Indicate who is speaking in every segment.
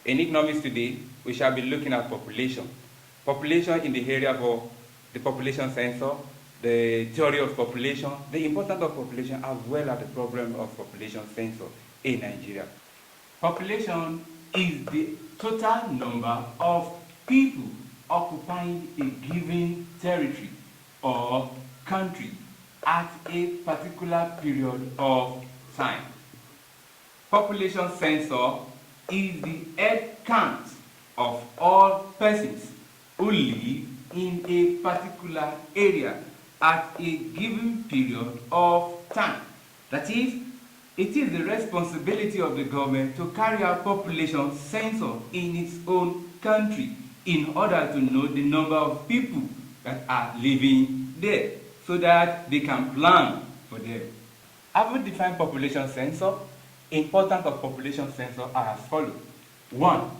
Speaker 1: In economics today, we shall be looking at population. Population in the area of the population census, the theory of population, the importance of population, as well as the problem of population census in Nigeria. Population is the total number of people occupying a given territory or country at a particular period of time. Population census is the head count of all persons who live in a particular area at a given period of time. That is, it is the responsibility of the government to carry out population census in its own country in order to know the number of people that are living there so that they can plan for them. Having defined population census, importance of population census are as follows. 1.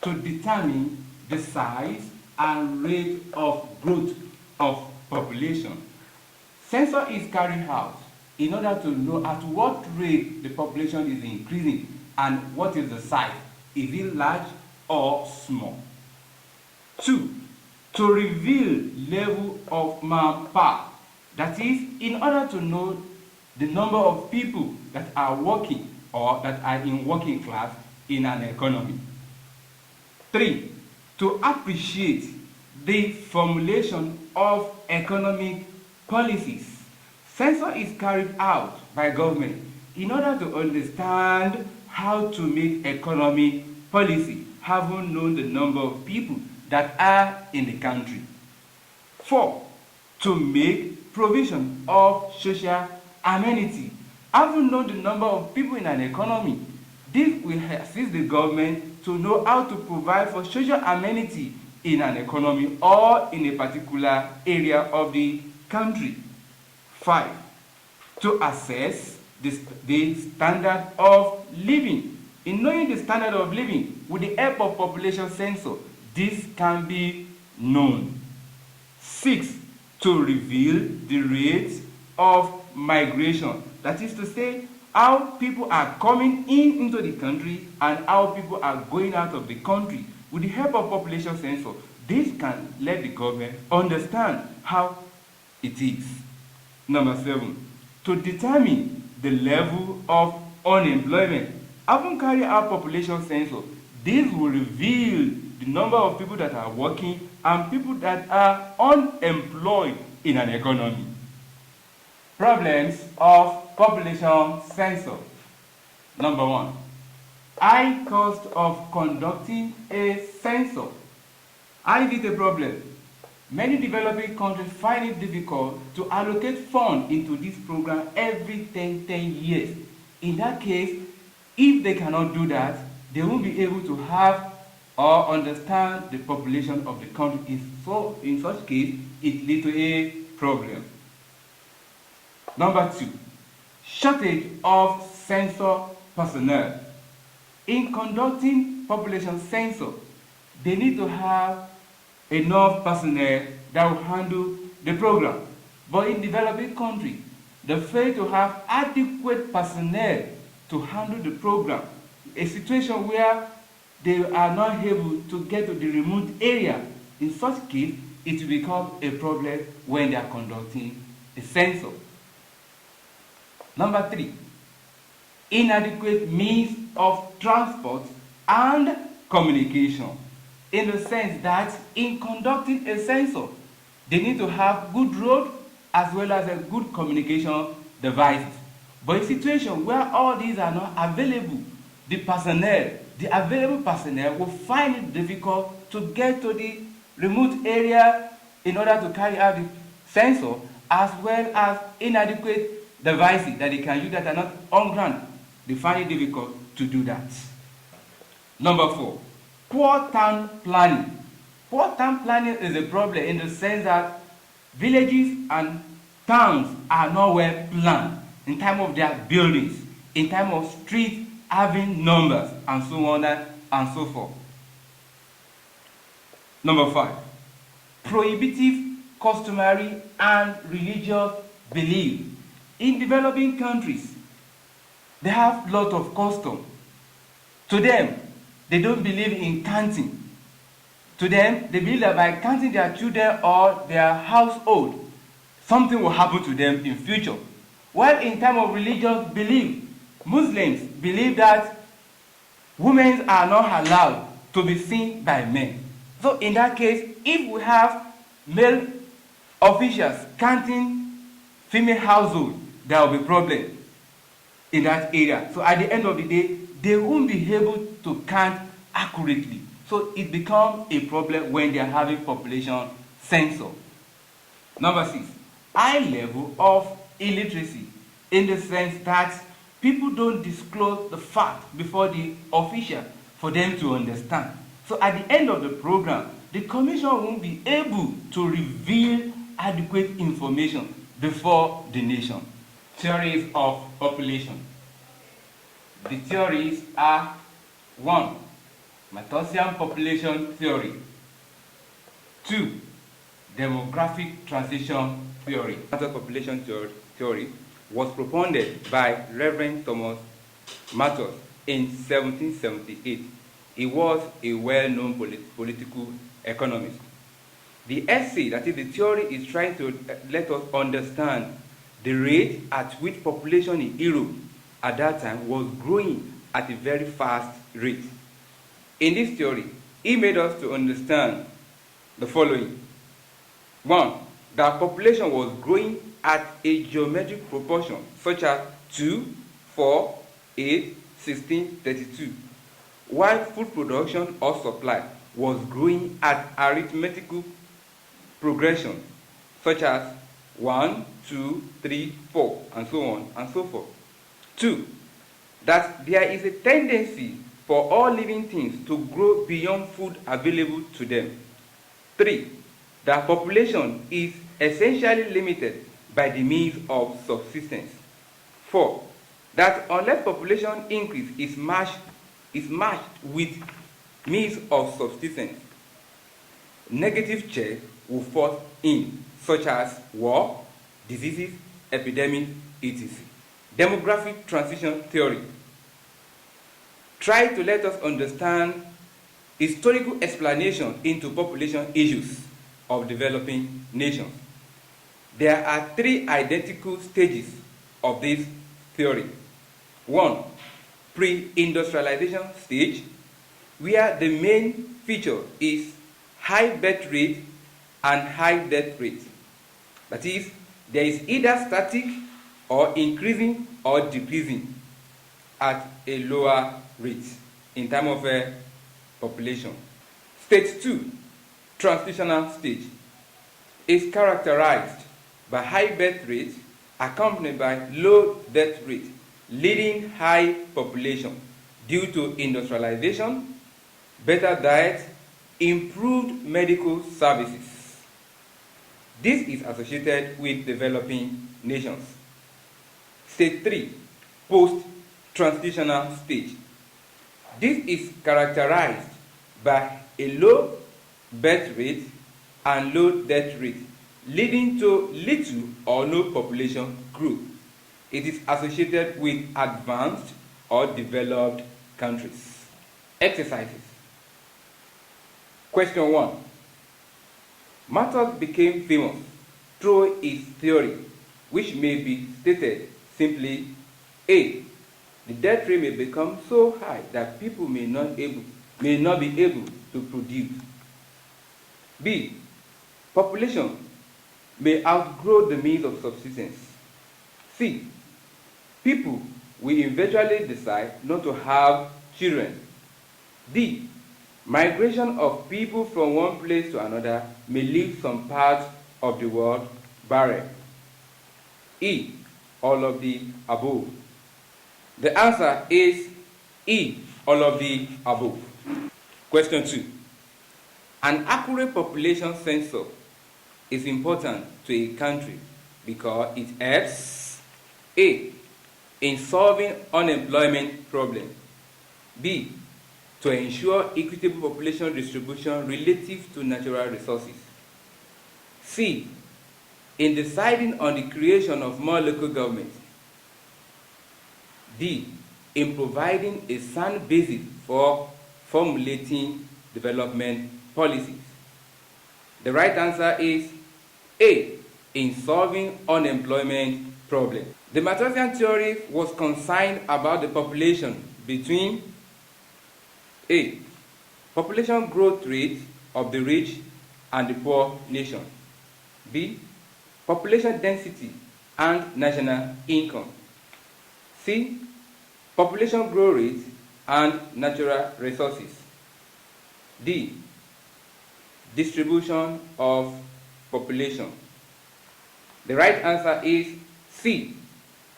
Speaker 1: To determine the size and rate of growth of population. Census is carried out in order to know at what rate the population is increasing and what is the size. Is it large or small? 2. To reveal level of manpower. That is, in order to know the number of people that are working or that are in working class in an economy. 3. To appreciate the formulation of economic policies. Census is carried out by government in order to understand how to make economic policy, having known the number of people that are in the country. 4. To make provision of social amenity. Having known the number of people in an economy, this will assist the government to know how to provide for social amenity in an economy or in a particular area of the country. 5. To assess the standard of living. In knowing the standard of living, with the help of population census, this can be known. 6. To reveal the rate of migration. That is to say, how people are coming into the country and how people are going out of the country. With the help of population census, this can let the government understand how it is. Number 7, to determine the level of unemployment. Having carried out population census, this will reveal the number of people that are working and people that are unemployed in an economy. Problems of population census. Number 1, high cost of conducting a census. How is it a problem? Many developing countries find it difficult to allocate funds into this program every 10 years. In that case, if they cannot do that, they won't be able to have or understand the population of the country. So in such case, it leads to a problem. Number 2, shortage of census personnel. In conducting population census, they need to have enough personnel that will handle the program. But in developing countries, they fail to have adequate personnel to handle the program. A situation where they are not able to get to the remote area. In such case, it will become a problem when they are conducting the census. Number 3, inadequate means of transport and communication. In the sense that in conducting a census, they need to have good road as well as a good communication devices. But in a situation where all these are not available, the available personnel will find it difficult to get to the remote area in order to carry out the census, as well as inadequate devices that they can use that are not on ground. They find it difficult to do that. Number 4, poor town planning. Poor town planning is a problem in the sense that villages and towns are not well planned in terms of their buildings, in terms of streets having numbers, and so on and and so forth. Number 5, prohibitive, customary, and religious beliefs. In developing countries, they have lot of custom. To them, they don't believe in counting. To them, they believe that by counting their children or their household, something will happen to them in future. While in terms of religious belief, Muslims believe that women are not allowed to be seen by men. So in that case, if we have male officials counting female household, there will be problem in that area. So at the end of the day, they won't be able to count accurately. So it becomes a problem when they are having population census. Number 6, high level of illiteracy, in the sense that people don't disclose the fact before the official for them to understand. So at the end of the program, the commission won't be able to reveal adequate information before the nation. Theories of population. The theories are: 1, Malthusian population theory. 2, demographic transition theory. Malthus population theory was propounded by Reverend Thomas Malthus in 1778. He was a well-known political economist. The essay, that is the theory, is trying to let us understand the rate at which population in Europe at that time was growing at a very fast rate. In this theory, he made us to understand the following. 1, that population was growing at a geometric proportion, such as 2, 4, 8, 16, 32, while food production or supply was growing at arithmetical progression, such as 1, 2, 3, 4, and so on and so forth. 2, that there is a tendency for all living things to grow beyond food available to them. 3, that population is essentially limited by the means of subsistence. 4, that unless population increase is matched with means of subsistence, negative checks will fall in, such as war, diseases, epidemics, etc. Demographic transition theory try to let us understand historical explanation into population issues of developing nations. There are 3 identical stages of this theory. 1, pre-industrialization stage, where the main feature is high birth rate and high death rate. That is, there is either static or increasing or decreasing at a lower rate in terms of population. Stage 2, transitional stage, is characterized by high birth rate accompanied by low death rate, leading high population due to industrialization, better diet, improved medical services. This is associated with developing nations. Stage 3, post-transitional stage. This is characterized by a low birth rate and low death rate, leading to little or no population growth. It is associated with advanced or developed countries. Exercises. Question 1. Malthus became famous through his theory, which may be stated simply: A, the death rate may become so high that people may not be able to produce. B, population may outgrow the means of subsistence. C, people will eventually decide not to have children. D, migration of people from one place to another may leave some parts of the world barren. E, all of the above. The answer is E, all of the above. Question 2. An accurate population census is important to a country because it helps: A, in solving unemployment problem; B, to ensure equitable population distribution relative to natural resources. C, in deciding on the creation of more local governments. D, in providing a sound basis for formulating development policies. The right answer is A, in solving unemployment problem. The Malthusian theory was concerned about the population between A, population growth rate of the rich and the poor nation. B, population density and national income. C, population growth rate and natural resources. D, distribution of population. The right answer is C,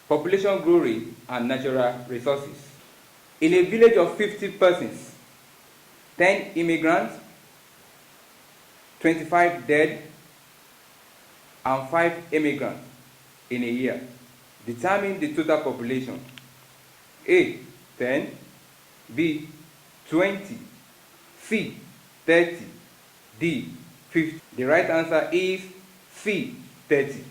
Speaker 1: population growth rate and natural resources. In a village of 50 persons, 10 immigrants, 25 dead, and 5 immigrants in a year. Determine the total population. A, 10, B, 20, C, 30, D, 50. The right answer is C, 30.